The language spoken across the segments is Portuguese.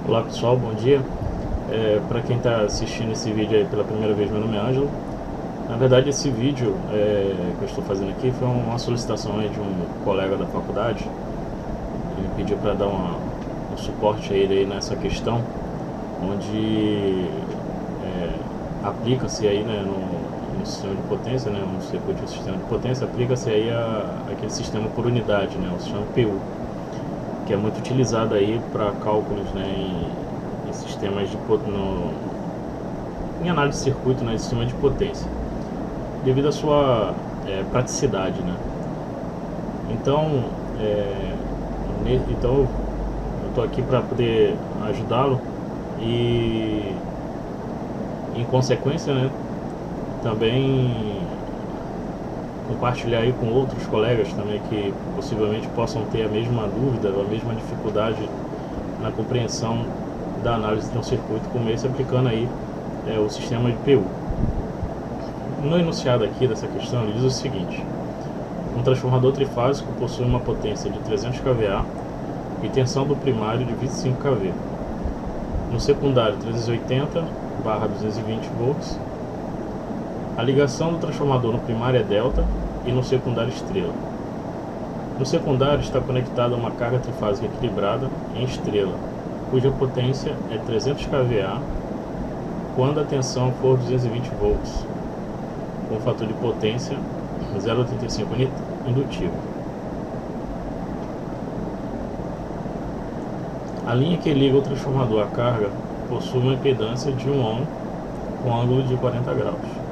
Olá pessoal, bom dia. Para quem está assistindo esse vídeo aí pela primeira vez, meu nome é Ângelo. Na verdade, esse vídeo que eu estou fazendo aqui foi uma solicitação aí de um colega da faculdade. Ele pediu para dar um suporte a ele aí nessa questão, onde aplica-se aí, né, no sistema de potência, né, no circuito de sistema de potência, aplica-se aí aquele sistema por unidade, né, o sistema PU, que é muito utilizado aí para cálculos, né, em sistemas em análise de circuito, né, em sistema de potência, devido à sua praticidade, né. Então, eu estou aqui para poder ajudá-lo e, em consequência, né, também compartilhar aí com outros colegas também que possivelmente possam ter a mesma dúvida, a mesma dificuldade na compreensão da análise de um circuito como esse, aplicando aí o sistema de PU. No enunciado aqui dessa questão ele diz o seguinte: um transformador trifásico possui uma potência de 300 kVA e tensão do primário de 25 kV. No secundário 380/220 volts. A ligação do transformador no primário é delta e no secundário estrela. No secundário está conectada uma carga trifásica equilibrada em estrela, cuja potência é 300 kVA quando a tensão for 220 volts, com fator de potência 0,85 indutivo. A linha que liga o transformador à carga possui uma impedância de 1 ohm com ângulo de 40 graus.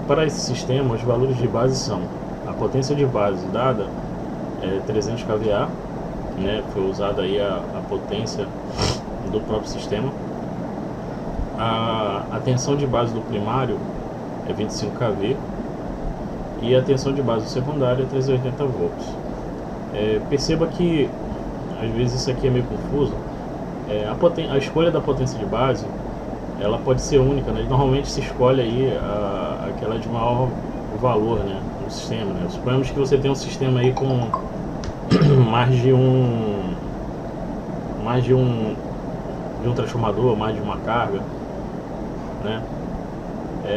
Para esse sistema, os valores de base são: a potência de base dada é 300 kVA, né, foi usada aí a potência do próprio sistema. A tensão de base do primário é 25 kV e a tensão de base do secundário é 380 volts. Perceba que às vezes isso aqui é meio confuso. A escolha da potência de base, ela pode ser única, né? Normalmente se escolhe aí aquela de maior valor, né, no sistema, né? Suponhamos que você tem um sistema aí com mais de um transformador, mais de uma carga, né?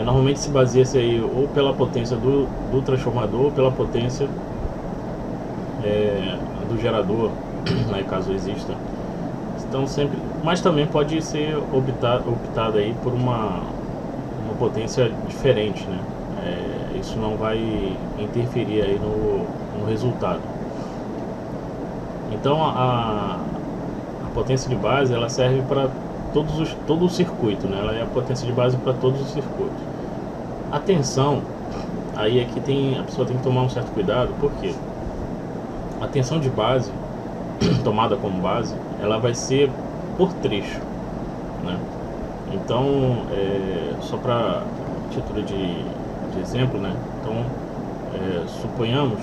Normalmente se baseia-se aí ou pela potência do transformador ou pela potência do gerador, né, caso exista. Então sempre, mas também pode ser optado aí por uma potência diferente, né? Isso não vai interferir aí no resultado. Então a potência de base, ela serve para todo o circuito, né? Ela é a potência de base para todos os circuitos. A tensão, aí aqui a pessoa tem que tomar um certo cuidado, porque a tensão de base tomada como base, ela vai ser por trecho, né? Então, só para título de exemplo, né? Então, suponhamos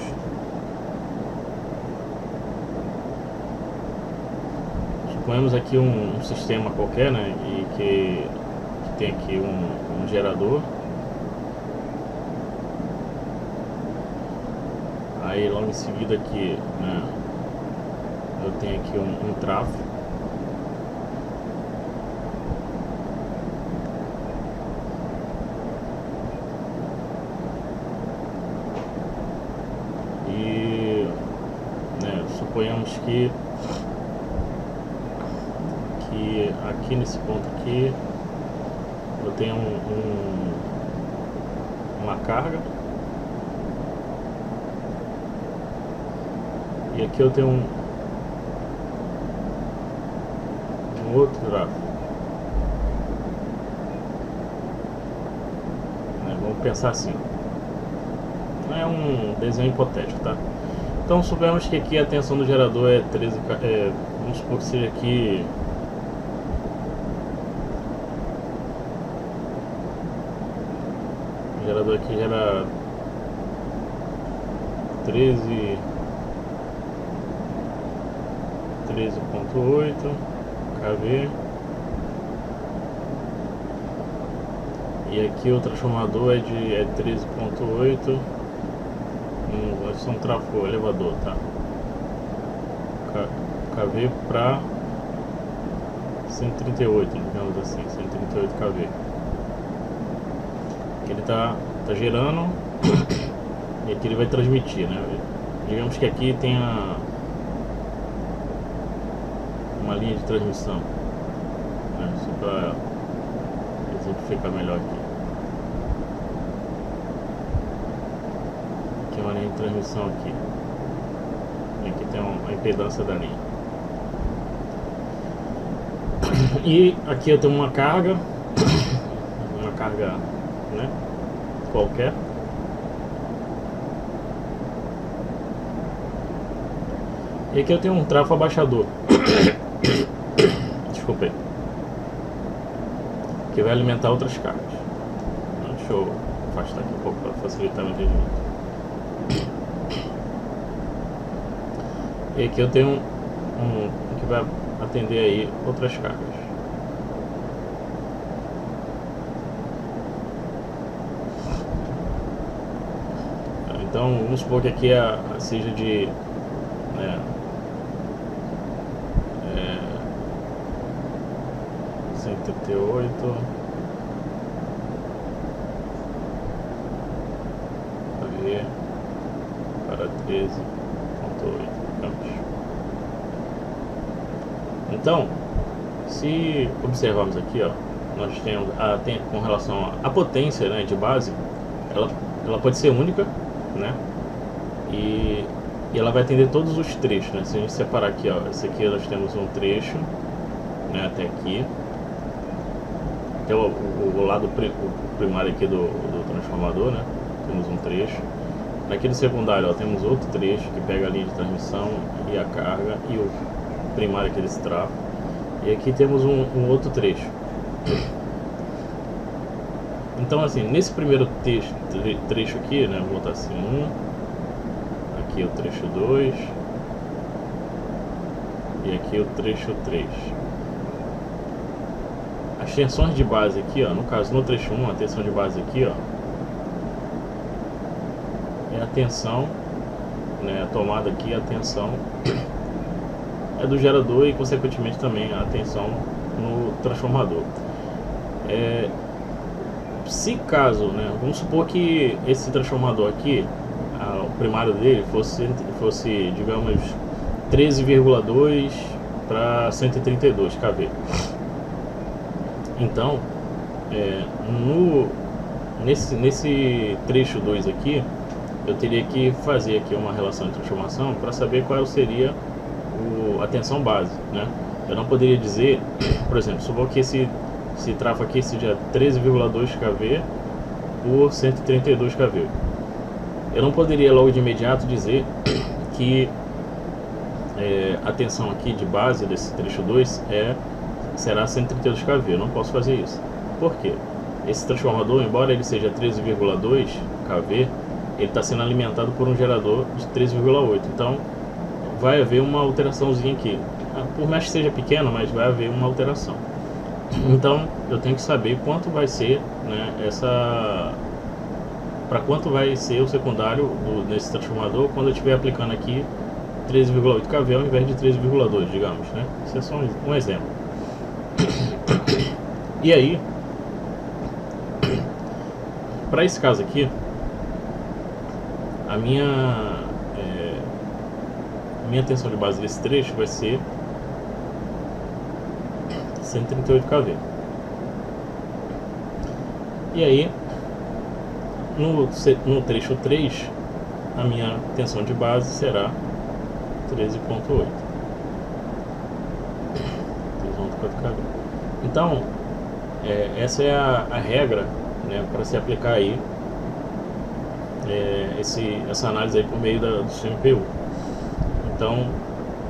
aqui um sistema qualquer, né? E que tem aqui um gerador. Aí logo em seguida aqui, né, eu tenho aqui um trafo. E, né, suponhamos que aqui nesse ponto aqui eu tenho uma carga. E aqui eu tenho um outro trafo, né? Vamos pensar assim. É um desenho hipotético, tá? Então suponhamos que aqui a tensão do gerador é 13, vamos supor que seja aqui o gerador aqui gera 13,8 kV, e aqui o transformador é 13,8. Vai ser um trafo elevador, tá? kV para 138, digamos assim, 138 kV. Ele tá gerando e aqui ele vai transmitir, né? Digamos que aqui tem uma linha de transmissão, né? Só para exemplificar melhor aqui. Aqui é uma linha de transmissão aqui. E aqui tem a impedância da linha. E aqui eu tenho uma carga, né, qualquer. E aqui eu tenho um trafo abaixador. Desculpa aí. Que vai alimentar outras cargas. Deixa eu afastar aqui um pouco para facilitar o entendimento. E aqui eu tenho um que vai atender aí outras cargas. Então vamos supor que aqui seja de 138 kV para 13.8 campos. Então, se observarmos aqui, ó, nós temos com relação à potência, né, de base, ela pode ser única, né, e ela vai atender todos os trechos, né. Se a gente separar aqui, ó, esse aqui nós temos um trecho, né, até aqui, que é o lado primário aqui do transformador, né, temos um trecho. Aqui no secundário, ó, temos outro trecho que pega a linha de transmissão e a carga e o primário aqui desse trafo. E aqui temos um outro trecho. Então, assim, nesse primeiro trecho aqui, né, vou botar assim, aqui o trecho 2 e aqui o trecho 3. As tensões de base aqui, ó, no caso no trecho 1, a tensão de base aqui, ó, é a tensão, né, a tomada aqui, a tensão é do gerador e consequentemente também a tensão no transformador. Se caso, né, vamos supor que esse transformador aqui, o primário dele fosse digamos 13,2 para 132 kV. Então, nesse trecho 2 aqui, eu teria que fazer aqui uma relação de transformação para saber qual seria a tensão base, né? Eu não poderia dizer, por exemplo, supor que esse trafo aqui seja 13,2 kV por 132 kV. Eu não poderia logo de imediato dizer que a tensão aqui de base desse trecho 2 será 132 kV. Eu não posso fazer isso. Por quê? Esse transformador, embora ele seja 13,2 kV, ele está sendo alimentado por um gerador de 13,8. Então vai haver uma alteraçãozinha aqui. Por mais que seja pequena, mas vai haver uma alteração. Então eu tenho que saber quanto vai ser, né, para quanto vai ser o secundário desse transformador quando eu estiver aplicando aqui 13,8 kV ao invés de 13,2, digamos, né? Isso é só um exemplo. E aí, para esse caso aqui, a minha tensão de base desse trecho vai ser 138 kV. E aí, no trecho 3, a minha tensão de base será 13,8 kV. Então, essa é a regra, né, para se aplicar aí essa análise aí por meio do CMPU. Então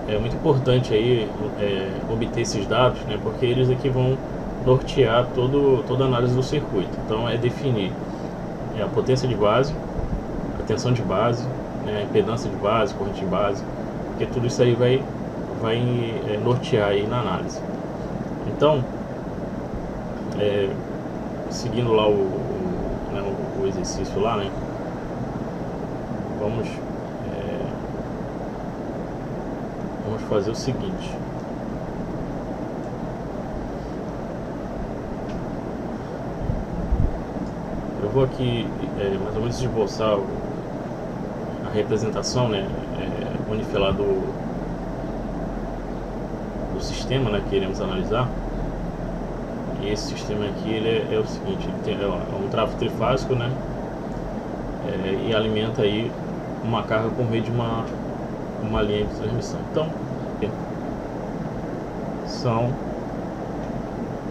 é muito importante aí obter esses dados, né, porque eles aqui vão nortear toda a análise do circuito. Então é definir a potência de base, a tensão de base, né, a impedância de base, corrente de base, porque tudo isso aí vai nortear aí na análise. Então, seguindo lá o exercício lá, né, vamos vamos fazer o seguinte. Eu vou aqui mais ou menos esboçar a representação, né, unifilar do sistema, né, que iremos analisar. E esse sistema aqui ele é o seguinte, ele tem, é um tráfego trifásico, né, e alimenta aí uma carga por meio de uma linha de transmissão. Então, são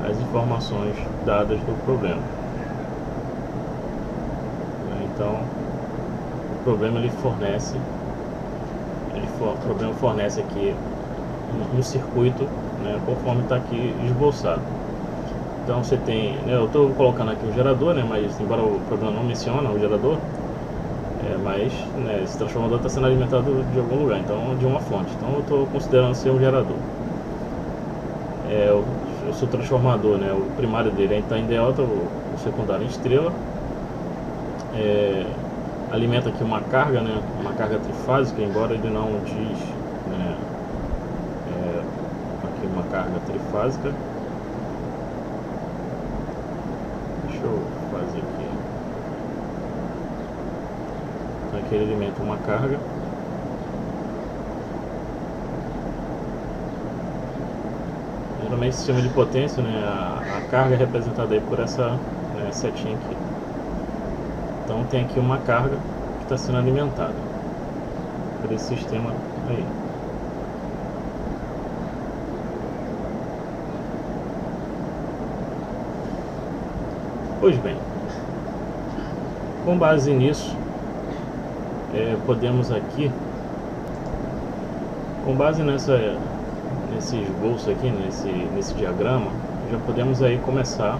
as informações dadas do problema. Então, o problema ele fornece, o problema fornece aqui no circuito, né, conforme está aqui esboçado. Então você tem, né, eu estou colocando aqui o gerador, né, mas embora o programa não menciona o gerador, mas né, esse transformador está sendo alimentado de algum lugar, então de uma fonte. Então eu estou considerando ser um gerador. O seu transformador, né, o primário dele está em delta, o secundário em estrela. Alimenta aqui uma carga, né, uma carga trifásica, embora ele não diz, né, aqui uma carga trifásica. Deixa eu fazer aqui. Então aqui ele alimenta uma carga. Geralmente sistema de potência, né, a carga é representada aí por essa, né, setinha aqui. Então tem aqui uma carga que está sendo alimentada por esse sistema aí. Pois bem, com base nisso, podemos aqui, com base nesse esboço aqui, nesse diagrama, já podemos aí começar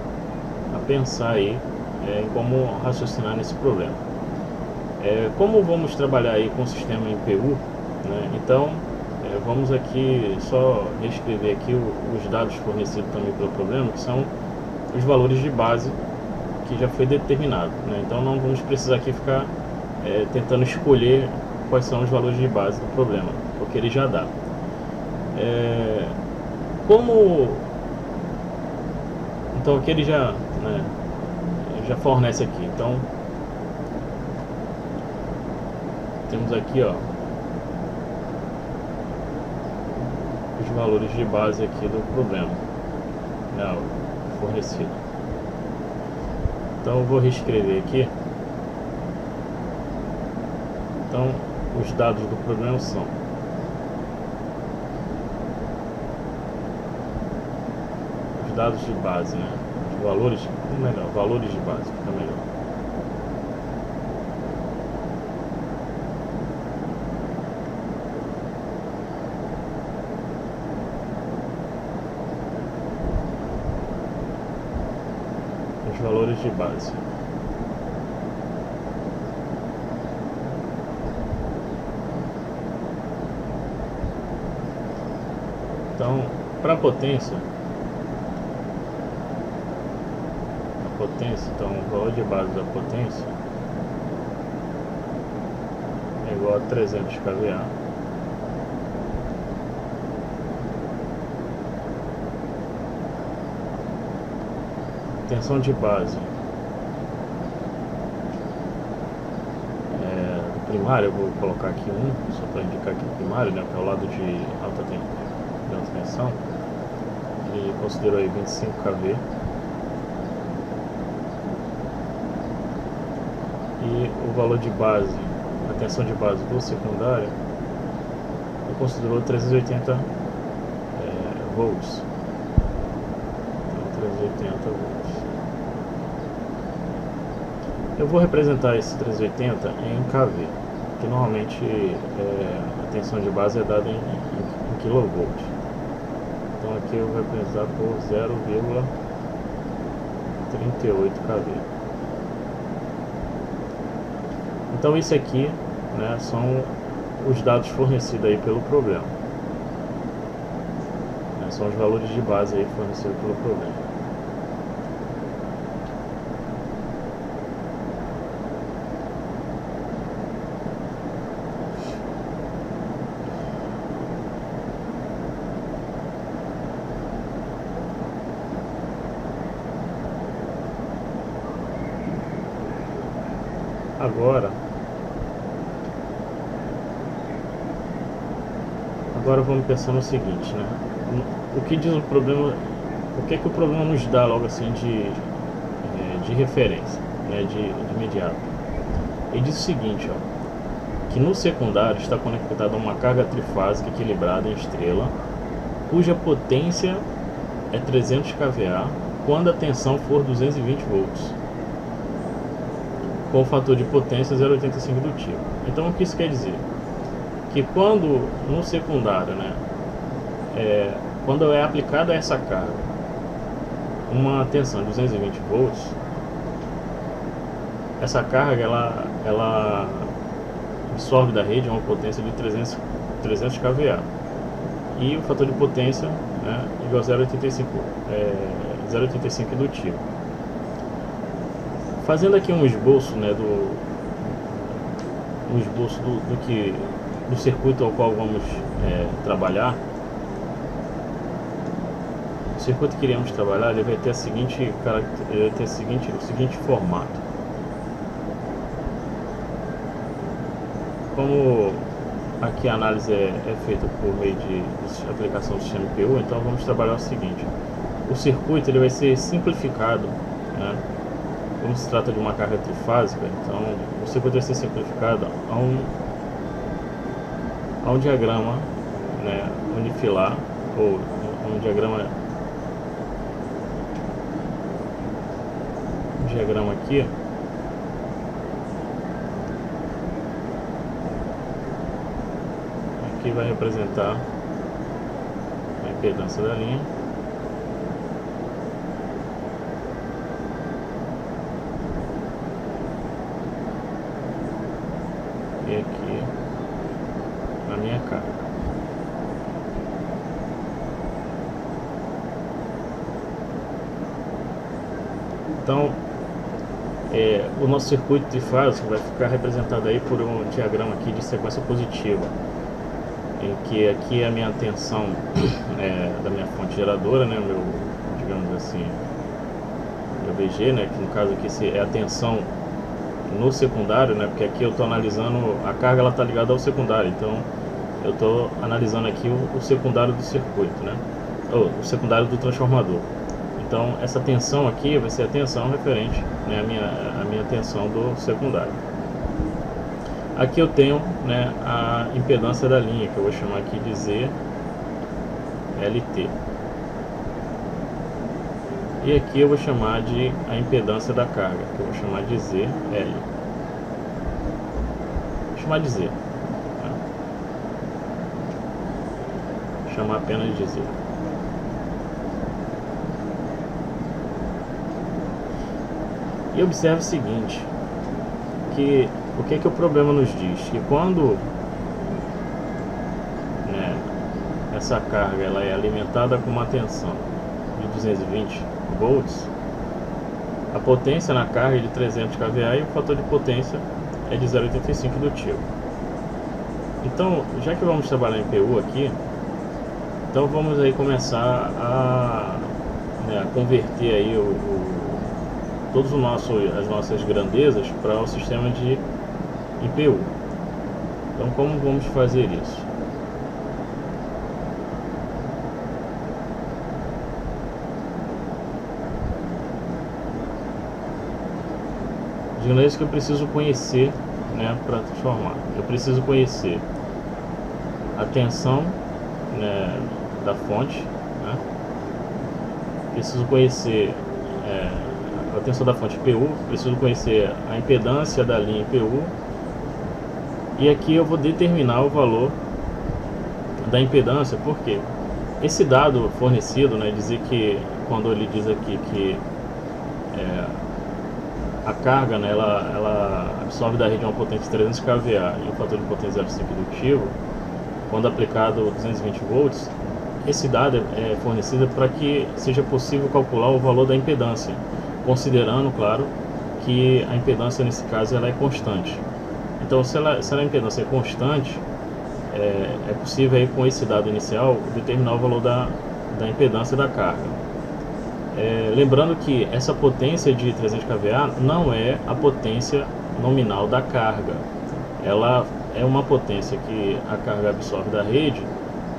a pensar aí em como raciocinar nesse problema. Como vamos trabalhar aí com o sistema em PU, né, então vamos aqui só reescrever aqui os dados fornecidos também pelo problema, que são os valores de base que já foi determinado, né? Então não vamos precisar aqui ficar tentando escolher quais são os valores de base do problema, porque ele já dá. Então aqui ele já, né, já fornece aqui. Então temos aqui, ó, os valores de base aqui do problema, né, fornecido. Então eu vou reescrever aqui. Então os dados do problema são os dados de base, né? Os valores, melhor, valores de base, fica melhor. Valores de base. Então, para a potência, então o valor de base da potência é igual a 300 kVA. Tensão de base primária, eu vou colocar aqui só para indicar aqui o primário, né, que é o lado de alta tensão. Ele considerou aí 25 kV. E o valor de base, a tensão de base do secundário, ele considerou 380 volts. Então 380 volts. Eu vou representar esse 380 em kV, que normalmente a tensão de base é dada em kV. Então aqui eu vou representar por 0,38 kV. Então isso aqui, né, são os dados fornecidos aí pelo problema, né, são os valores de base aí fornecidos pelo problema. Agora vamos pensar no seguinte, né? O que diz o problema, o que é que o problema nos dá logo assim de referência, né? De imediato. Ele diz o seguinte, ó, que no secundário está conectado a uma carga trifásica equilibrada em estrela, cuja potência é 300 kVA quando a tensão for 220 volts, com o fator de potência 0,85 do tipo. Então o que isso quer dizer? Que quando no secundário, né, quando é aplicada essa carga uma tensão de 220 volts, essa carga ela absorve da rede uma potência de 300 kVA e o fator de potência, né, igual a 0,85 do tipo. Fazendo aqui um esboço, né, do circuito ao qual vamos trabalhar. O circuito que iremos trabalhar, ele vai ter o seguinte formato. Como aqui a análise é feita por meio de aplicação do sistema IPU, então vamos trabalhar o seguinte: o circuito ele vai ser simplificado, né? Como se trata de uma carga trifásica, então o circuito vai ser simplificado a um diagrama, né, unifilar, ou um diagrama aqui, vai representar a impedância da linha, e aqui a minha carga. Então o nosso circuito trifásico vai ficar representado aí por um diagrama aqui de sequência positiva, em que aqui é a minha tensão da minha fonte geradora, né, digamos assim, meu VG, né, que no caso aqui é a tensão no secundário, né, porque aqui eu estou analisando a carga, ela está ligada ao secundário, então eu estou analisando aqui o secundário do circuito, né, ou o secundário do transformador. Então essa tensão aqui vai ser a tensão referente, né, a minha tensão do secundário. Aqui eu tenho, né, a impedância da linha, que eu vou chamar aqui de ZLT. E aqui eu vou chamar de a impedância da carga, que eu vou chamar de ZL. Vou chamar de Z. Tá? Vou chamar apenas de Z. E observe o seguinte, que o que é que o problema nos diz? Que quando, né, essa carga ela é alimentada com uma tensão de 220 volts, a potência na carga é de 300 kVA e o fator de potência é de 0,85 do tipo. Então, já que vamos trabalhar em PU aqui, então vamos aí começar a converter aí todas as nossas grandezas para o sistema de IPU. Então como vamos fazer isso? De maneira que eu preciso conhecer, né, para transformar. Eu preciso conhecer a tensão, né, da fonte, né? Preciso conhecer a tensão da fonte PU, preciso conhecer a impedância da linha PU, e aqui eu vou determinar o valor da impedância, porque esse dado fornecido, né, dizer que quando ele diz aqui que a carga, né, ela absorve da rede uma potência de 300 kVA e um fator de potência 0,5 indutivo, quando aplicado 220 volts, esse dado é fornecido para que seja possível calcular o valor da impedância, considerando, claro, que a impedância nesse caso ela é constante. Então, se a impedância é constante, é possível aí, com esse dado inicial, determinar o valor da impedância da carga. Lembrando que essa potência de 300 kVA não é a potência nominal da carga. Ela é uma potência que a carga absorve da rede,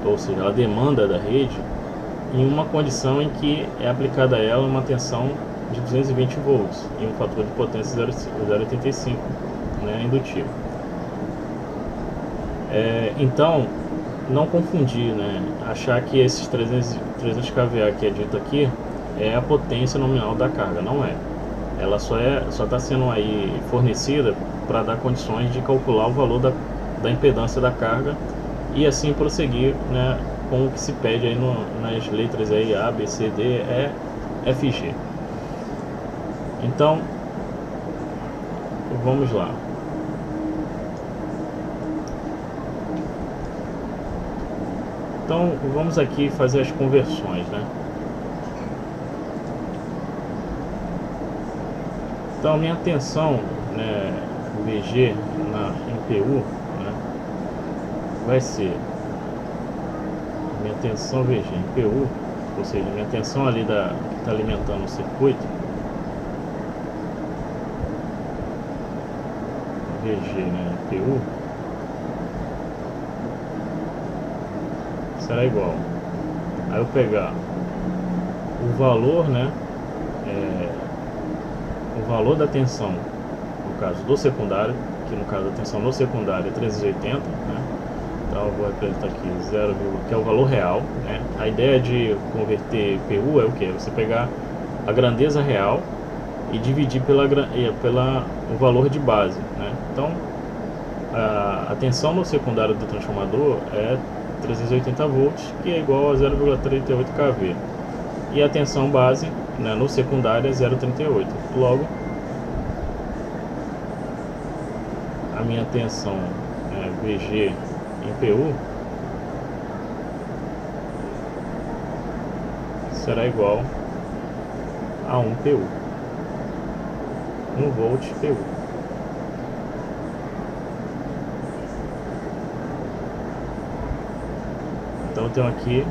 ou seja, ela demanda da rede, em uma condição em que é aplicada a ela uma tensão de 220 volts e um fator de potência 0,85, né, indutivo. Então, não confundir, né, achar que esses 300 kVA que é dito aqui é a potência nominal da carga. Não é. Ela só está sendo aí fornecida para dar condições de calcular o valor da impedância da carga e assim prosseguir, né, com o que se pede aí nas letras aí A, B, C, D, E, F, G. Então, vamos lá. Então, vamos aqui fazer as conversões, né? Então, minha tensão, né, VG em PU, né, vai ser minha tensão VG em PU, ou seja, minha tensão ali que está alimentando o circuito, VG, né, em PU, será igual. Aí eu pegar o valor, né, o valor da tensão, no caso do secundário, que no caso da tensão no secundário é 380, né? Então eu vou representar aqui 0, que é o valor real, né? A ideia de converter PU é o que? Você pegar a grandeza real e dividir o valor de base, né? Então a tensão no secundário do transformador é 380 volts, que é igual a 0,38 kV, e a tensão base, né, no secundário é 0,38. Logo, a minha tensão VG em PU será igual a 1 PU, 1 volt PU. Então eu tenho aqui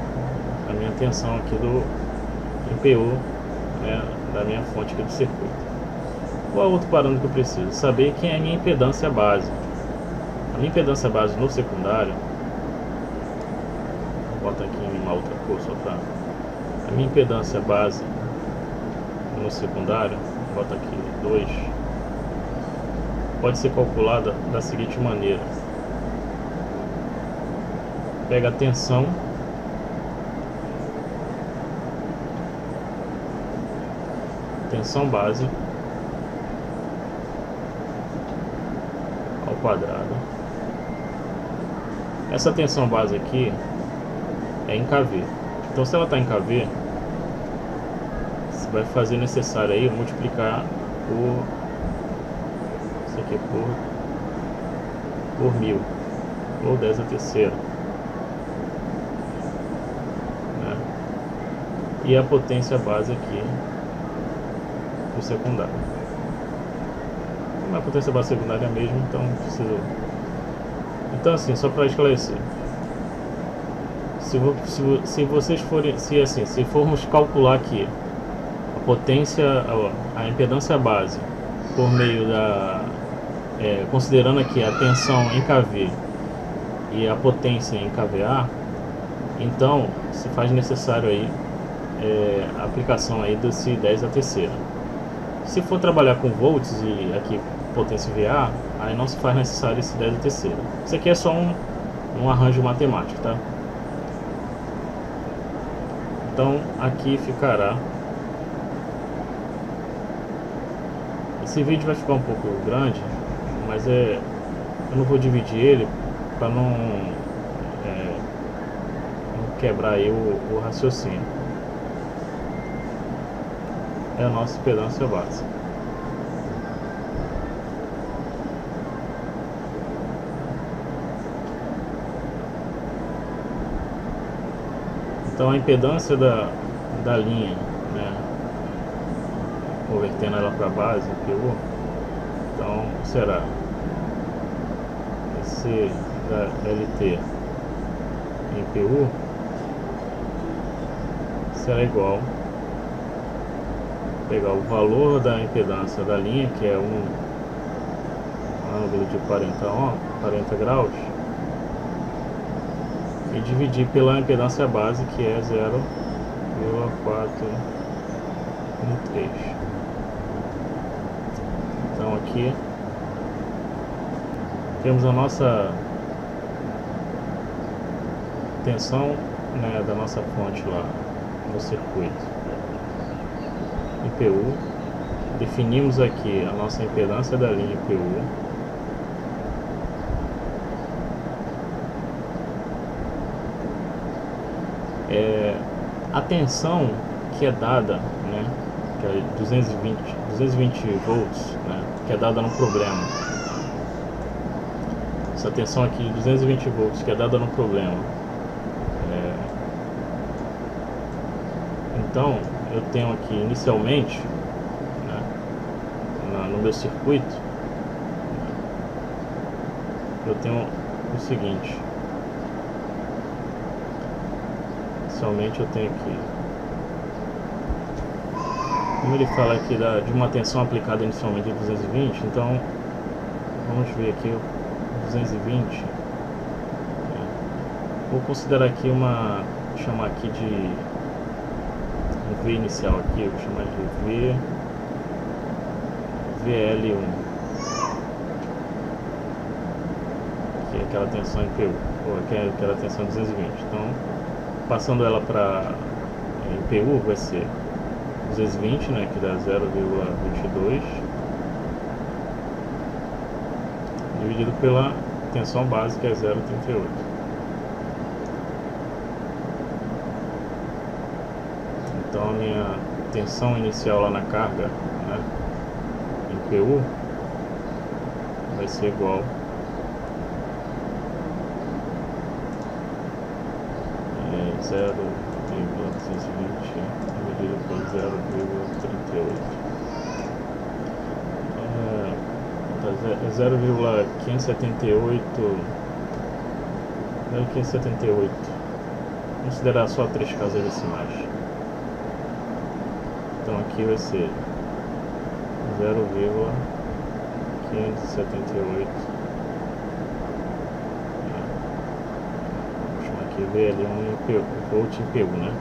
a minha tensão aqui em PU, né, da minha fonte aqui do circuito. Qual é o outro parâmetro que eu preciso? Saber quem é a minha impedância base. A minha impedância base no secundário, vou botar aqui em uma outra cor só para... A minha impedância base no secundário, vou botar aqui 2, pode ser calculada da seguinte maneira. Pega a tensão base ao quadrado. Essa tensão base aqui é em kV. Então, se ela está em kV, você vai fazer necessário aí multiplicar isso aqui por 1000 ou 10 a terceira, né? E a potência base aqui do secundário. A potência base secundária é a mesma, então não preciso. Então, assim, só para esclarecer, se vocês forem, se formos calcular aqui a potência, a impedância base por meio considerando aqui a tensão em kV e a potência em kVA, então se faz necessário aí a aplicação aí desse 10 a terceira. Se for trabalhar com volts e aqui potência VA, aí não se faz necessário esse 10 a terceira. Isso aqui é só um arranjo matemático, tá? Então aqui ficará. Esse vídeo vai ficar um pouco grande, mas eu não vou dividir ele para não quebrar aí o raciocínio. É a nossa impedância base. Então a impedância da linha, né, convertendo ela para base, PU, então será esse da LT em PU será igual, pegar o valor da impedância da linha, que é ângulo de 40 graus e dividir pela impedância base, que é 0,413. Então aqui temos a nossa tensão, né, da nossa fonte lá no circuito IPU. Definimos aqui a nossa impedância da linha IPU. A tensão que é dada, né, que é 220 volts, né, que é dada no problema. Essa tensão aqui de 220 volts que é dada no problema. Então eu tenho aqui inicialmente, né, no meu circuito, eu tenho o seguinte. Inicialmente eu tenho aqui, como ele fala aqui de uma tensão aplicada inicialmente de 220, então vamos ver aqui o 220. Vou considerar aqui chamar aqui de V inicial aqui, vou chamar de VL1, que é aquela tensão em PU, ou aquela tensão 220. Então, passando ela para PU, vai ser 220, né, que dá 0,22, dividido pela tensão básica, que é 0,38. Então a minha tensão inicial lá na carga, né, em PU, vai ser igual a 0,220 dividido por 0,38. 0,578. Considerar só 3 casas decimais. Então aqui vai ser 0,578. Vou chamar aqui VL1 em PU, volt em PU, né?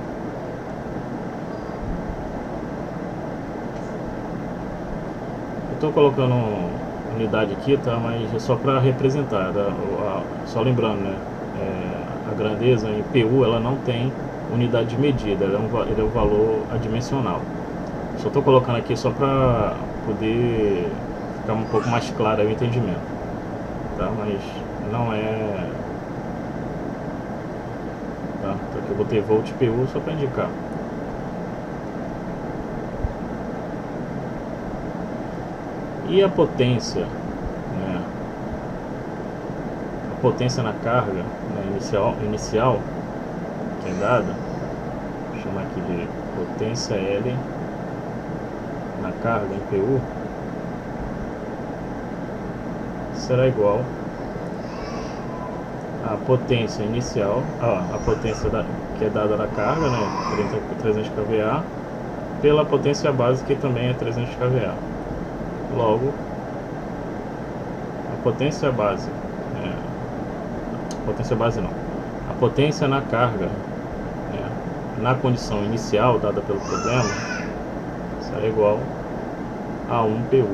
Eu estou colocando unidade aqui, tá? Mas é só para representar, só lembrando, né? A grandeza em PU, ela não tem unidade de medida, ele é um valor adimensional. Só estou colocando aqui só para poder ficar um pouco mais claro o entendimento, tá? Mas não é, tá? Então aqui eu botei volt PU só para indicar. E a potência, né? A potência na carga, né, inicial que é dada, vou chamar aqui de potência L na carga em PU, será igual à potência inicial, a potência que é dada na carga, né, 300 kVA, pela potência base, que também é 300 kVA. Logo, a potência base, a potência na carga, né, na condição inicial dada pelo problema, será igual a 1 PU,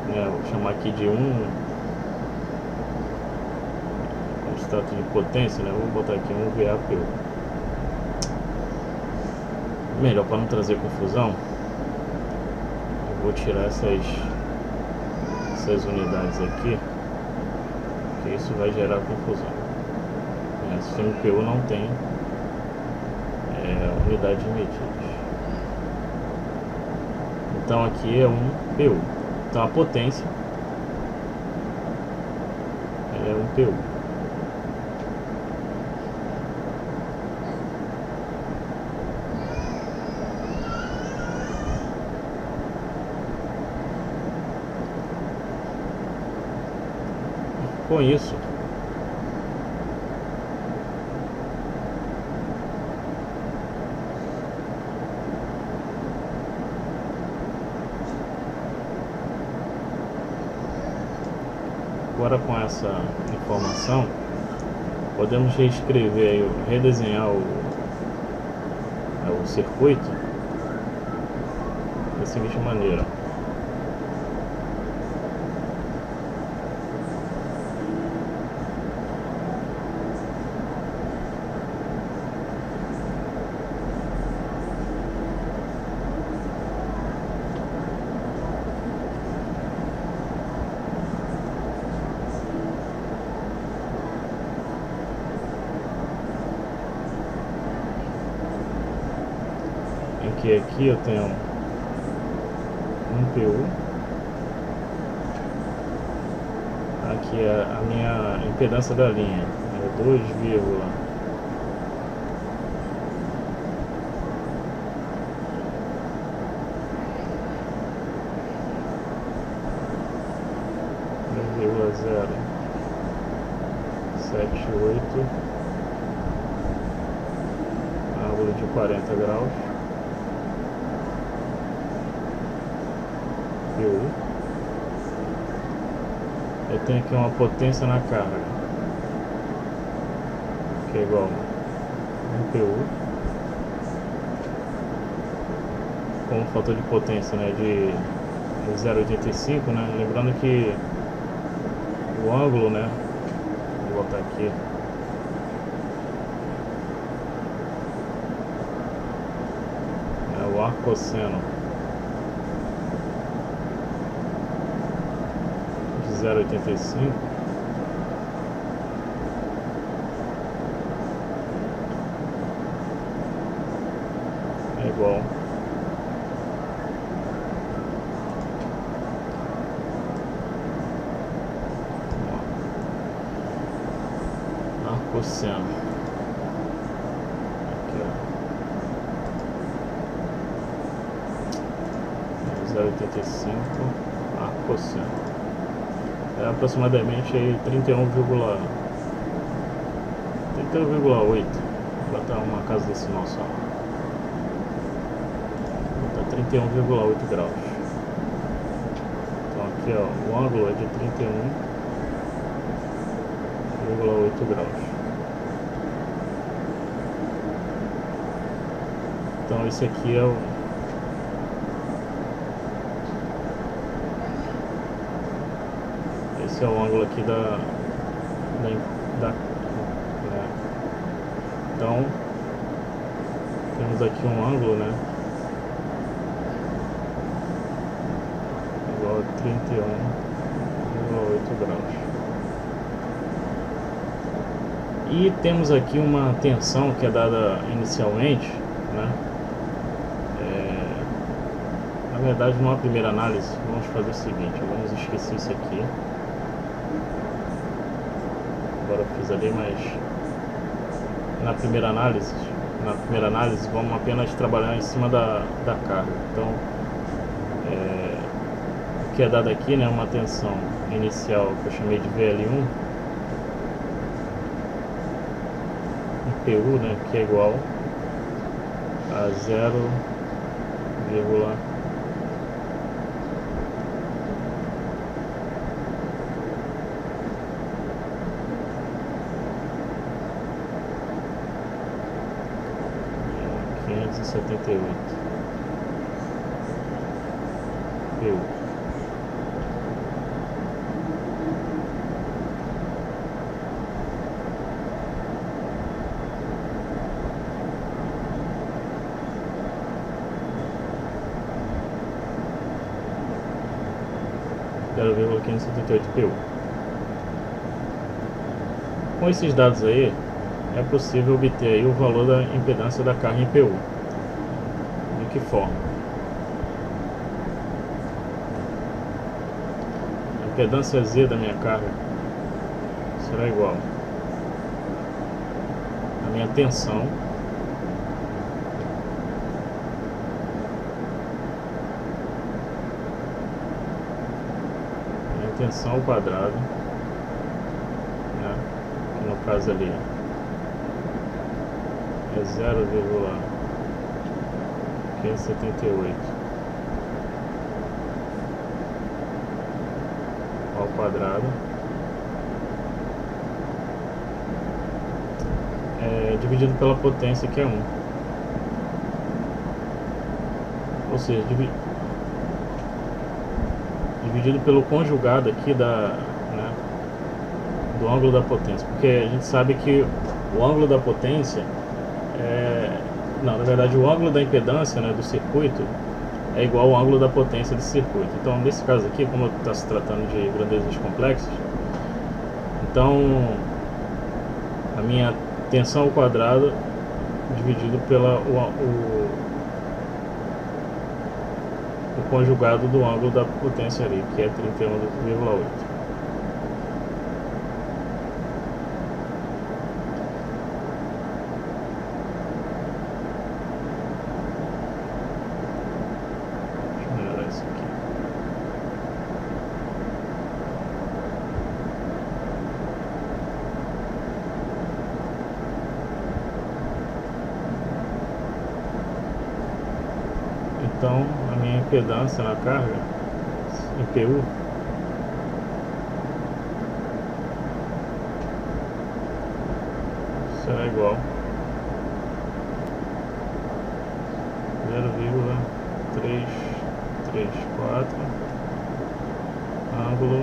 né? Vou chamar aqui de 1, como se trata de potência, né? Vou botar aqui 1 VAPU. Melhor, para não trazer confusão, eu vou tirar essas unidades aqui, porque isso vai gerar confusão. O sistema PU não tem unidade de medidas. Então aqui é 1 PU. Então a potência é 1 PU. Com isso, Agora com essa informação podemos reescrever aí, redesenhar o circuito da seguinte maneira. Que aqui eu tenho um PU, aqui é a minha impedância da linha, é 2,078 ângulo de 40 graus. Eu tenho aqui uma potência na carga que é igual a 1 PU com um fator de potência, né, de 0,85, né, lembrando que o ângulo, né, vou botar aqui, é o arcosseno 0,85 é igual arcosseno aqui, ó, 0,85 arcosseno. É aproximadamente aí 31,8. Vou botar uma casa decimal só. Vou botar 31,8 graus. Então aqui, ó, o ângulo é de 31,8 graus. Então esse aqui é o esse é o ângulo aqui da né? Então temos aqui um ângulo, né, igual a 31,8 graus. E temos aqui uma tensão que é dada inicialmente, né? Na verdade, numa primeira análise, vamos fazer o seguinte: vamos esquecer isso aqui. Agora eu fiz ali, mas na primeira análise vamos apenas trabalhar em cima da carga. Então o que é dado aqui, né, uma tensão inicial que eu chamei de VL1, um PU, né, que é igual a 0,578 PU. PU. Com esses dados aí, é possível obter aí o valor da impedância da carga em PU. De que forma? A impedância Z da minha carga será igual à minha tensão ao quadrado, né, que no caso ali é 0,578 ao quadrado, dividido pela potência, que é 1. Ou seja, dividido pelo conjugado aqui do ângulo da potência, porque a gente sabe que o ângulo da potência na verdade o ângulo da impedância, né, do circuito é igual ao ângulo da potência desse circuito. Então nesse caso aqui, como está se tratando de grandezas complexas, então a minha tensão ao quadrado dividido pela o conjugado do ângulo da potência ali, que é 31,8. Então a minha impedância na carga em PU será igual a 0,334 ângulo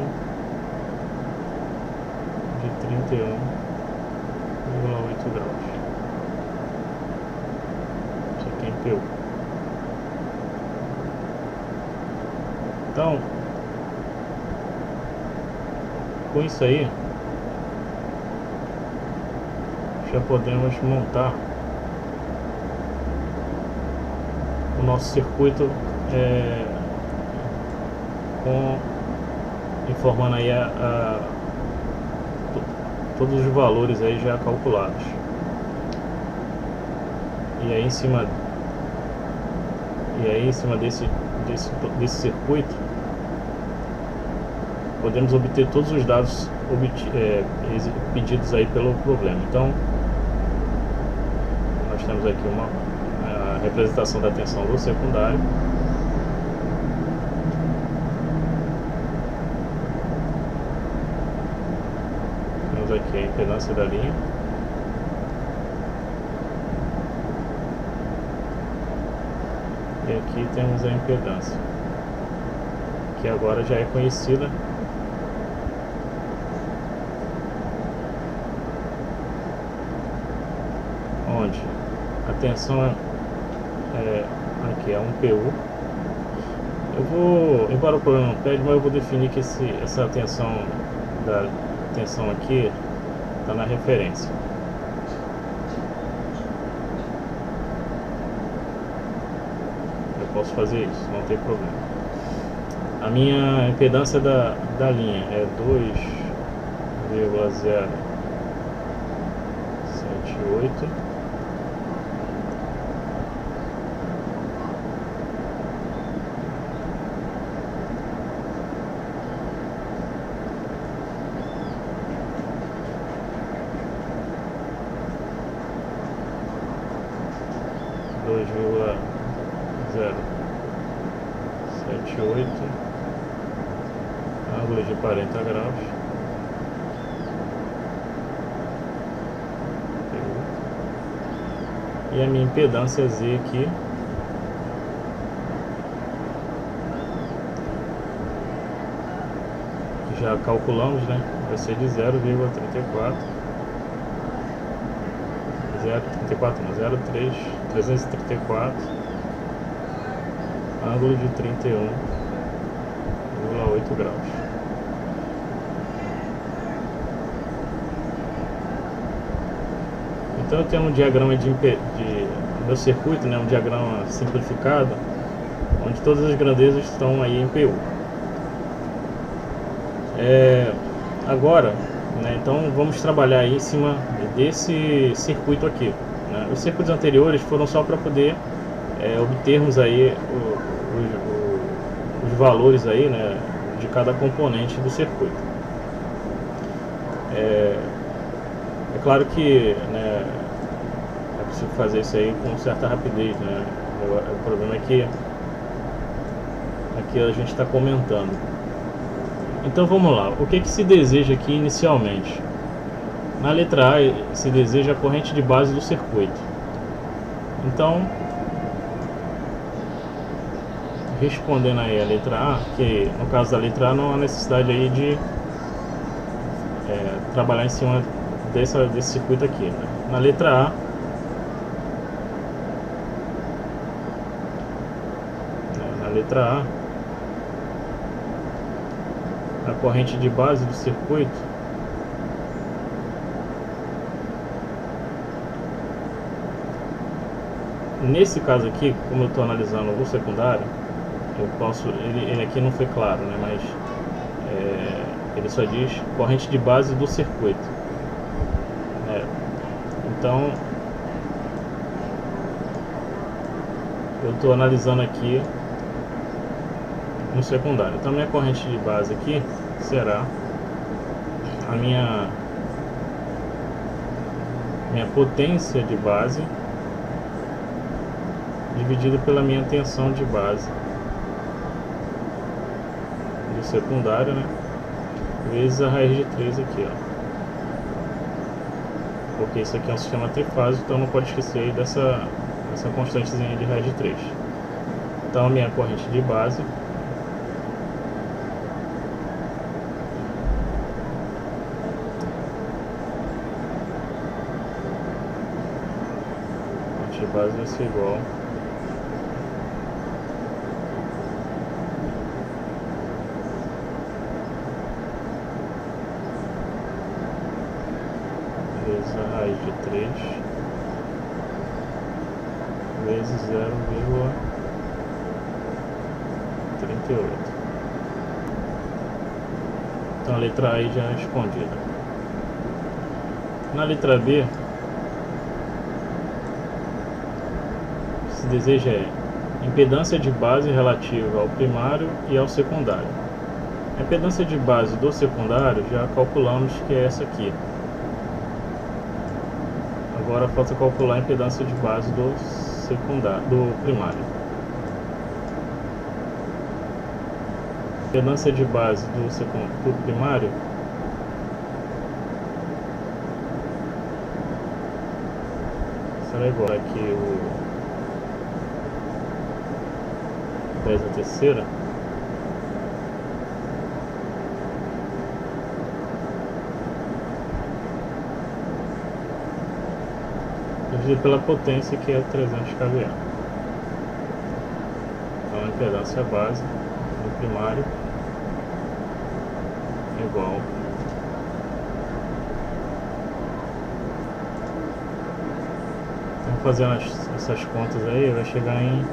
de 31,8 graus. Isso aqui é em PU. Então, com isso aí, já podemos montar o nosso circuito informando aí todos os valores aí já calculados. E aí em cima desse circuito podemos obter todos os dados pedidos aí pelo problema. Então nós temos aqui a representação da tensão do secundário, temos aqui a impedância da linha, e aqui temos a impedância, que agora já é conhecida, onde a tensão aqui é 1 PU. Eu vou, embora o problema não pede, mas eu vou definir que essa tensão aqui está na referência. Posso fazer isso, não tem problema. A minha impedância da linha é 2,078 2,078 ângulo de 40 graus. E a minha impedância Z aqui que já calculamos, né? Vai ser de 0,34 334 ângulo de 31,8 graus. Então eu tenho um diagrama do meu circuito, né, um diagrama simplificado, onde todas as grandezas estão aí em PU. Agora, né, então vamos trabalhar aí em cima desse circuito aqui, né? Os circuitos anteriores foram só para poder obtermos aí os valores aí, né, de cada componente do circuito. É claro que, né, é possível fazer isso aí com certa rapidez, né? O problema é que aqui a gente está comentando. Então vamos lá, o que se deseja aqui inicialmente? Na letra A se deseja a corrente de base do circuito. Então, respondendo aí a letra A, que no caso da letra A não há necessidade aí de trabalhar em cima desse circuito aqui, né? Na letra A, a corrente de base do circuito nesse caso aqui, como eu estou analisando o secundário, eu posso, ele aqui não foi claro, né, mas ele só diz corrente de base do circuito, então eu estou analisando aqui no secundário. Então minha corrente de base aqui será a minha potência de base dividido pela minha tensão de base do secundário, né, vezes a raiz de 3 aqui, ó, porque isso aqui é um sistema trifásico, então não pode esquecer aí dessa constantezinha de raiz de 3. Então a minha corrente de base vai ser igual vezes a raiz de 3 vezes 0,38. Então a letra A já é respondida. Na letra B, se deseja impedância de base relativa ao primário e ao secundário. A impedância de base do secundário já calculamos que é essa aqui. Agora falta calcular a impedância de base do primário. A impedância de base do primário será igual aqui o 10 a terceira dividido pela potência, que é 300 kVA. Então a impedância base do primário é igual fazendo essas contas aí, vai chegar em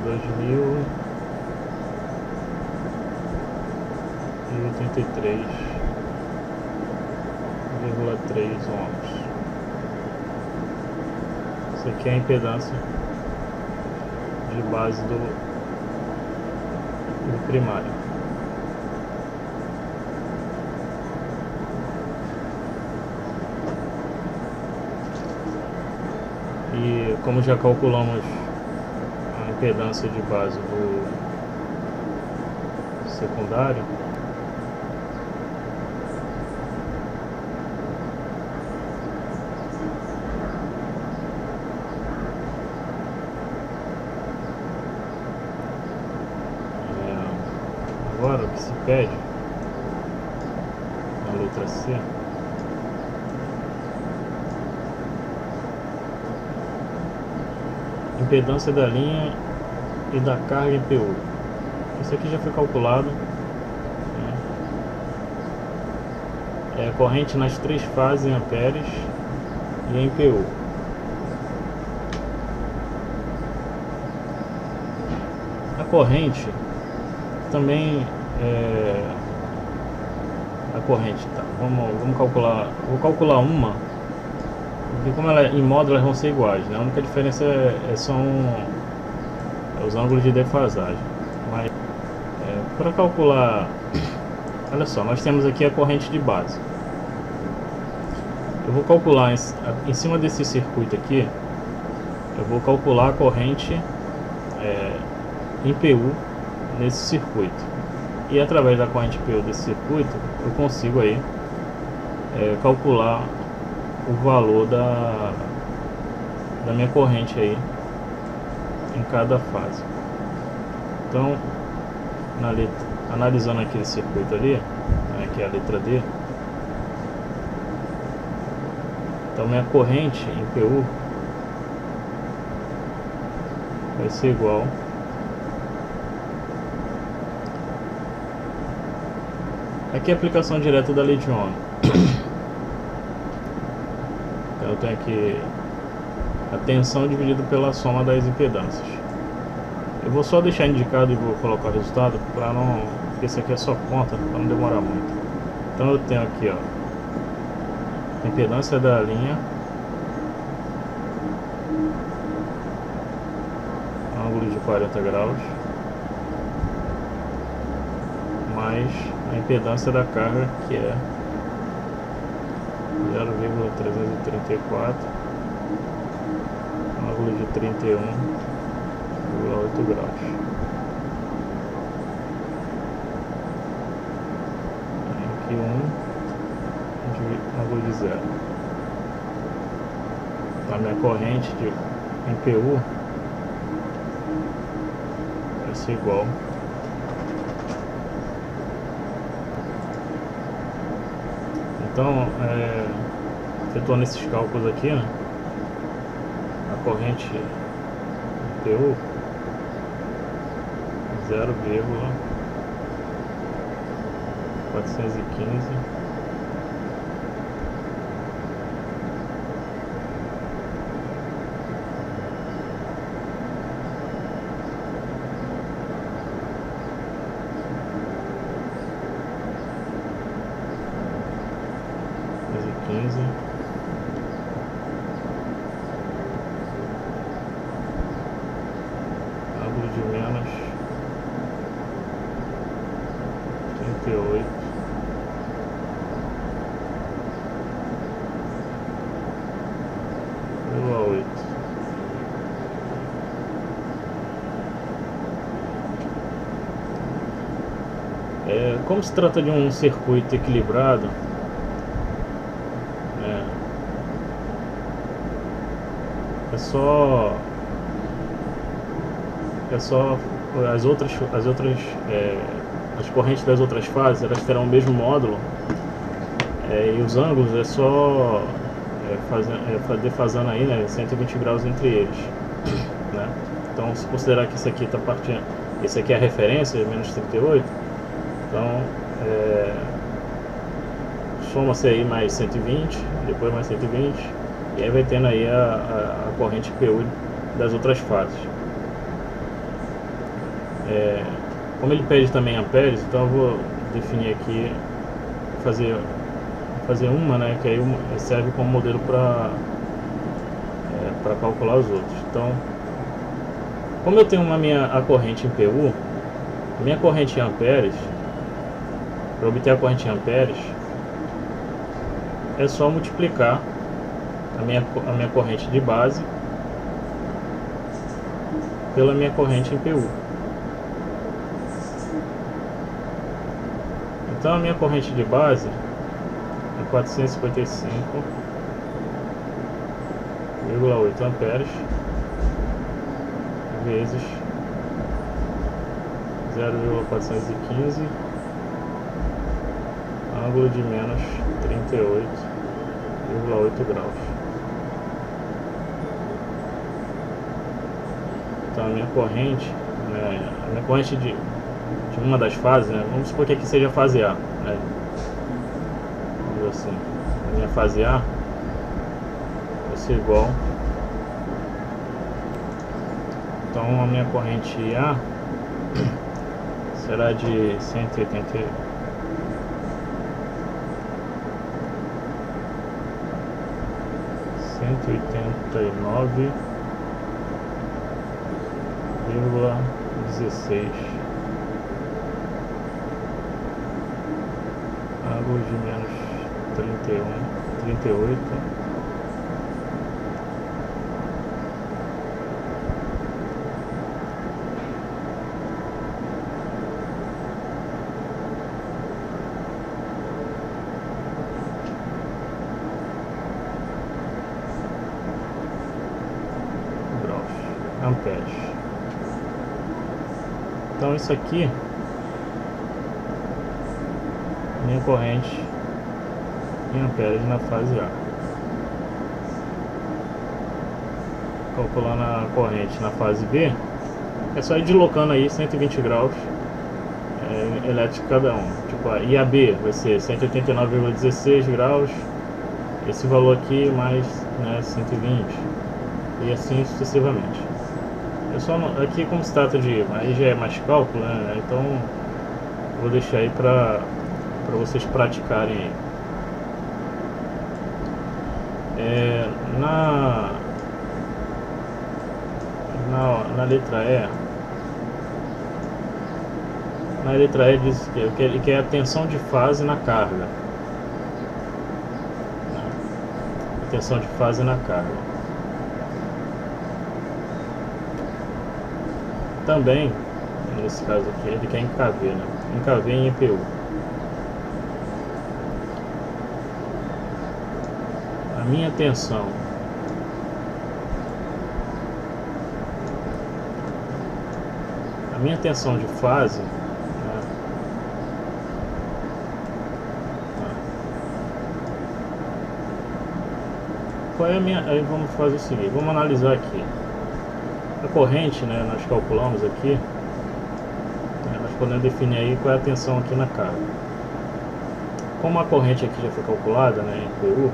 2083,3 ohms. Isso aqui é a impedância de base do primário. E como já calculamos a impedância de base do secundário, agora o que se pede na letra C impedância da linha e da carga em PU. Isso aqui já foi calculado, né? É a corrente nas 3 fases em amperes e em PU. A corrente também a corrente, tá? Vamos calcular. Vou calcular uma, porque como ela em módulo elas vão ser iguais, né? A única diferença são os ângulos de defasagem. Mas para calcular, olha só, nós temos aqui a corrente de base. Eu vou calcular em cima desse circuito aqui, eu vou calcular a corrente em PU nesse circuito. E através da corrente PU desse circuito eu consigo aí calcular o valor da minha corrente aí em cada fase. Então, analisando aqui esse circuito ali, né, que é a letra D, então minha corrente em PU vai ser igual aqui é a aplicação direta da lei de Ohm. Então eu tenho aqui a tensão dividido pela soma das impedâncias. Eu vou só deixar indicado e vou colocar o resultado para não, porque esse aqui é só conta, para não demorar muito. Então eu tenho aqui, ó, a impedância da linha, ângulo de 40 graus, mais a impedância da carga, que é 0,334, ângulo de 31,8 graus. Aqui ângulo de 0. Então a minha corrente em PU vai ser igual então, efetuando esses cálculos aqui, né, a corrente PU 0,415 ângulo de menos 38,8. Como se trata de um circuito equilibrado, é só as correntes das outras fases, elas terão o mesmo módulo, e os ângulos é só defasando aí, né, 120 graus entre eles, né? Então, se considerar que isso aqui está partindo, esse aqui é a referência, menos 38, então soma-se aí mais 120, depois mais 120, e aí vai tendo aí a corrente PU das outras fases. Como ele pede também amperes, então eu vou definir aqui, fazer uma, né, que aí serve como modelo para calcular os outros. Então, como eu tenho a corrente em PU, a minha corrente em amperes, para obter a corrente em amperes, é só multiplicar a minha corrente de base pela minha corrente em PU. Então a minha corrente de base é 455,8 amperes vezes 0,415, ângulo de menos 38,8 graus. Então a minha corrente, né, de uma das fases, né, vamos supor que aqui seja a fase A, né, assim, a minha fase A vai ser igual, então a minha corrente A será de 189,16, ângulo de menos 38. amperes. Então isso aqui, minha corrente em amperes na fase A. Calculando a corrente na fase B, é só ir deslocando aí 120 graus elétrico cada um. Tipo, a IAB vai ser 189,16 graus, esse valor aqui mais, né, 120, e assim sucessivamente. Eu só não, aqui como se trata de, aí já é mais cálculo, né, então vou deixar aí para vocês praticarem aí. Na letra E, diz que é a tensão de fase na carga. Tensão de fase na carga. Também, nesse caso aqui, ele quer em kV, né? Em kV e em EPU. A minha tensão de fase, né? Qual é a minha? Aí vamos fazer o seguinte, vamos analisar aqui a corrente, né? Nós calculamos aqui, né? Nós podemos definir aí qual é a tensão aqui na carga. Como a corrente aqui já foi calculada, né, em PU,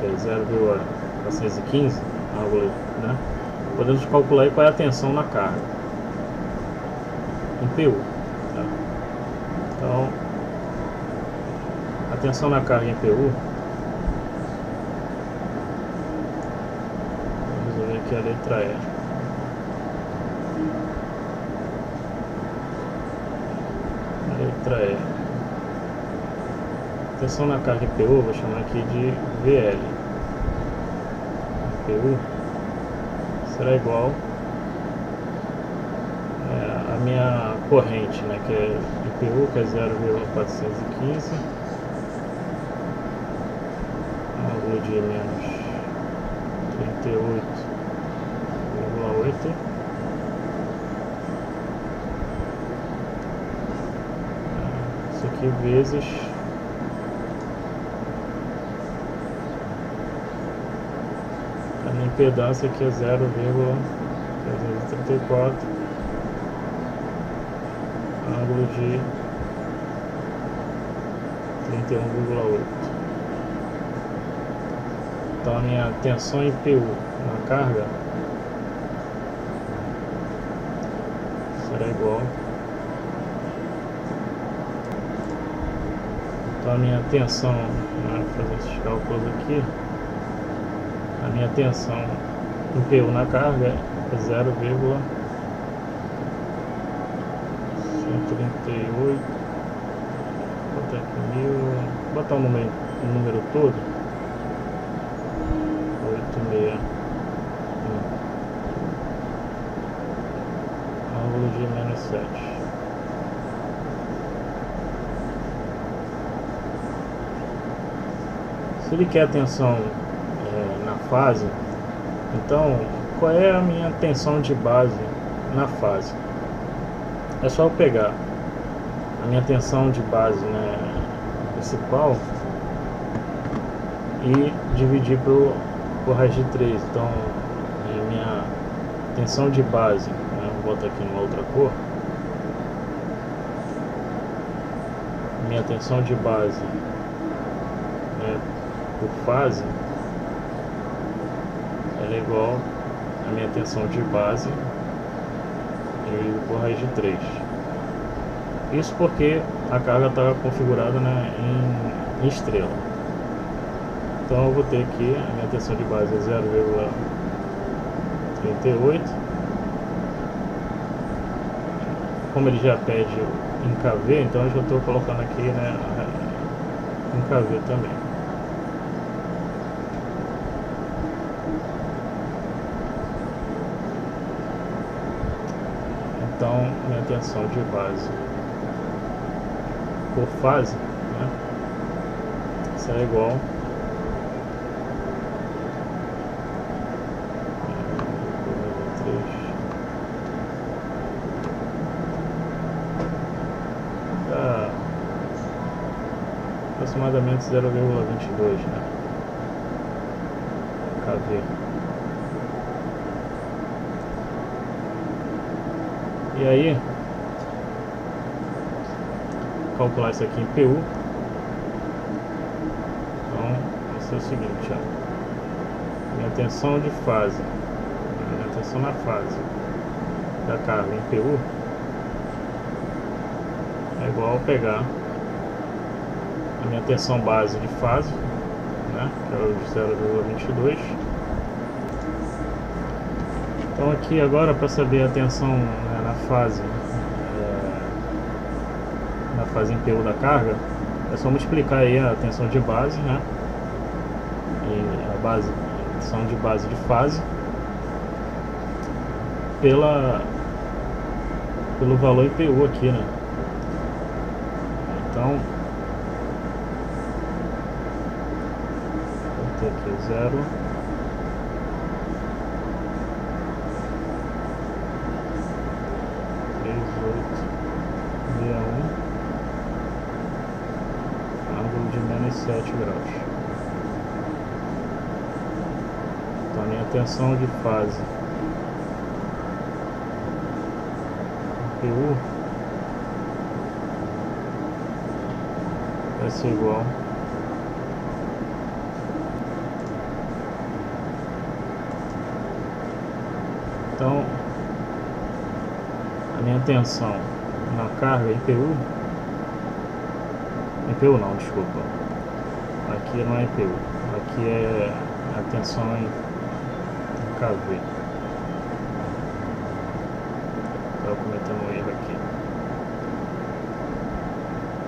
que é 0,415, né? Podemos calcular aí qual é a tensão na carga em PU, tá? Então, a tensão na carga em PU, vamos resolver aqui a letra E. A letra E. Tensão na carga em PU, vou chamar aqui de VL. PU será igual a minha corrente, né, que é IPU, que é 0,415, ângulo de menos 38,8, isso aqui vezes a minha impedância, que é 0,334, ângulo de 31,8. Então a minha tensão em PU na carga será igual, então a minha tensão, né, fazer esses cálculos aqui, a minha tensão em PU na carga é 0,138, botar aqui 1000, botar o número todo, 861, ângulo de menos 7. Se ele quer a tensão na fase, então qual é a minha tensão de base na fase? É só eu pegar a minha tensão de base, né, principal e dividir por raiz de 3. Então a minha tensão de base, né, vou botar aqui numa outra cor, minha tensão de base, né, por fase, ela é igual a minha tensão de base dividido por raiz de 3. Isso porque a carga está configurada, né, em estrela. Então eu vou ter aqui a minha tensão de base é 0,38. Como ele já pede em kV, então eu já estou colocando aqui, né, em kV também. Então minha tensão de base por fase, né, será igual aproximadamente 0,22, né? KV. E aí, calcular isso aqui em PU. Então, vai ser o seguinte, ó. Minha tensão de fase, minha tensão na fase da carga em PU é igual a pegar a minha tensão base de fase, né, que é o de 0,22. Então aqui agora, para saber a tensão, né, na fase em PU da carga, é só multiplicar aí a tensão de base, né, e a tensão de base de fase pelo valor IPU aqui, né. Então vou ter aqui 0 ângulo de menos 7 graus. Então a minha tensão de fase PU vai ser igual então a minha tensão na carga IPU não, desculpa, aqui não é IPU, aqui é a tensão em KV. Estava cometendo um erro aqui.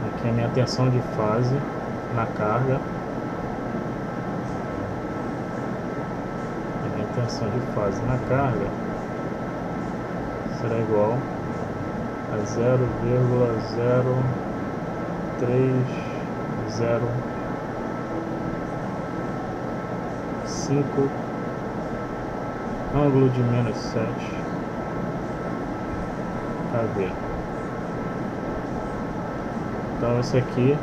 Aqui é a minha tensão de fase na carga. A minha tensão de fase na carga será igual a 0,3035 ângulo de menos 7 KV. Então esse aqui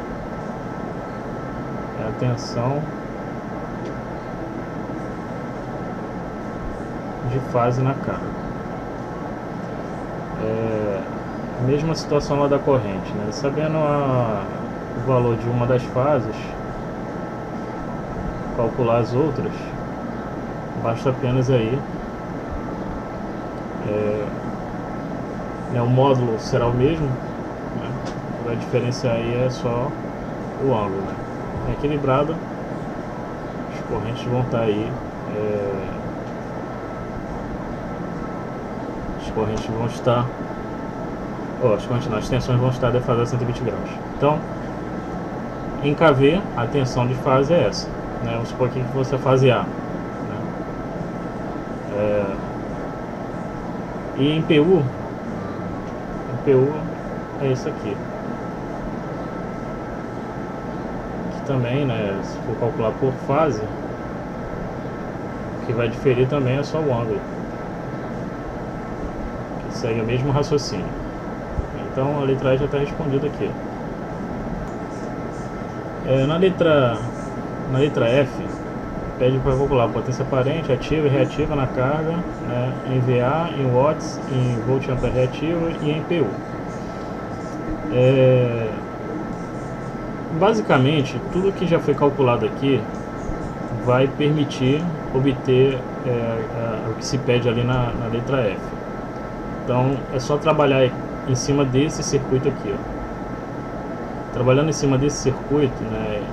é a tensão de fase na carga. A mesma situação lá da corrente, né? Sabendo o valor de uma das fases, calcular as outras, basta apenas aí o módulo será o mesmo, né? A diferença aí é só o ângulo, né? Equilibrado, as correntes vão estar aí, as tensões vão estar defasadas a 120 graus. Então, em KV, a tensão de fase é essa, né? Vamos supor aqui que fosse a fase A, né? E em PU é isso aqui. Que também, né, se for calcular por fase, o que vai diferir também é só o ângulo, que segue o mesmo raciocínio. Então a letra E já está respondida aqui. Na letra F, pede para calcular a potência aparente, ativa e reativa na carga, né, em VA, em watts, em volt ampere reativa e em PU. Basicamente, tudo que já foi calculado aqui vai permitir obter o que se pede ali na letra F. Então é só trabalhar em cima desse circuito aqui, ó. Trabalhando em cima desse circuito, né,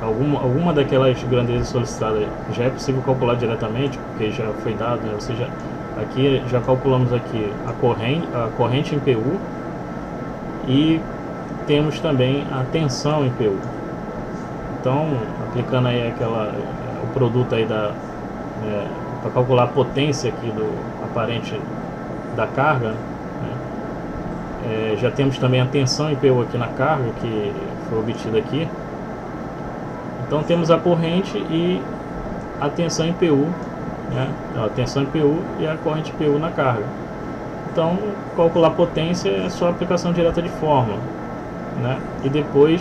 alguma daquelas grandezas solicitadas já é possível calcular diretamente, porque já foi dado, né? Ou seja, aqui já calculamos aqui a corrente em PU e temos também a tensão em PU. Então, aplicando aí o produto aí para calcular a potência aqui do aparente da carga, né? Já temos também a tensão em PU aqui na carga, que foi obtida aqui. Então temos a corrente e a tensão em PU, né? A tensão em PU e a corrente PU na carga. Então calcular potência é só aplicação direta de fórmula, né? E depois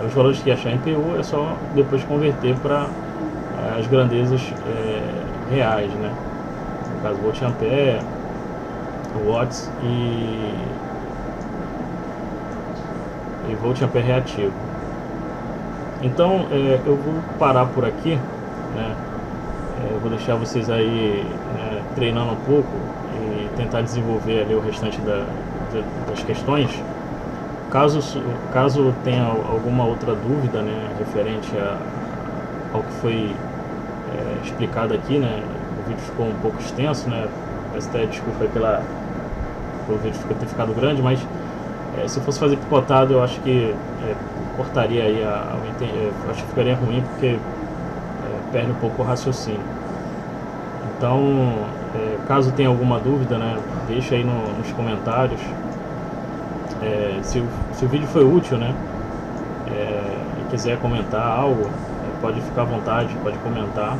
os valores que achar em PU é só depois converter para as grandezas reais, né? No caso, volt ampere, watts e volt ampere reativo. Então eu vou parar por aqui, né? Eu vou deixar vocês aí, né, treinando um pouco e tentar desenvolver ali o restante das questões. Caso tenha alguma outra dúvida, né, referente ao que foi explicado aqui, né, o vídeo ficou um pouco extenso, né, peço até desculpa aí pelo vídeo ter ficado grande, mas se eu fosse fazer picotado, eu acho que cortaria aí, acho que ficaria ruim, porque perde um pouco o raciocínio. Então, caso tenha alguma dúvida, né, deixa aí nos comentários. Se o vídeo foi útil, né, e quiser comentar algo, pode ficar à vontade, pode comentar.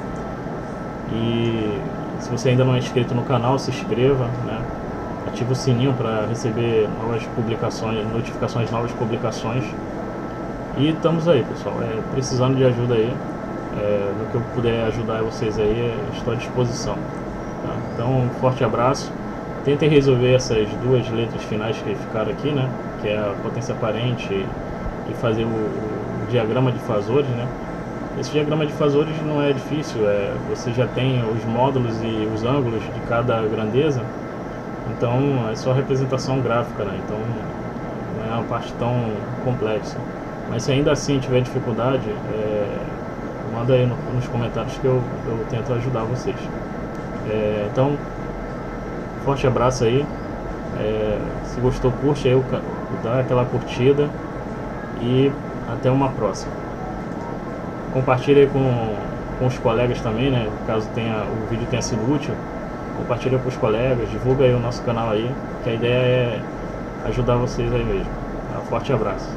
E se você ainda não é inscrito no canal, se inscreva, né, ative o sininho para receber novas publicações, notificações de novas publicações. E estamos aí, pessoal, precisando de ajuda aí, no que eu puder ajudar vocês aí, estou à disposição, tá? Então, um forte abraço. Tentem resolver essas duas letras finais que ficaram aqui, né, que é a potência aparente e fazer o diagrama de fasores, né. Esse diagrama de fasores não é difícil, você já tem os módulos e os ângulos de cada grandeza, então é só representação gráfica, né, então não é uma parte tão complexa. Mas se ainda assim tiver dificuldade, manda aí nos comentários que eu tento ajudar vocês. Então, forte abraço aí. Se gostou, curte aí, dá aquela curtida e até uma próxima. Compartilha aí com os colegas também, né? Caso o vídeo tenha sido útil, compartilha com os colegas, divulga aí o nosso canal aí, que a ideia é ajudar vocês aí mesmo. Forte abraço.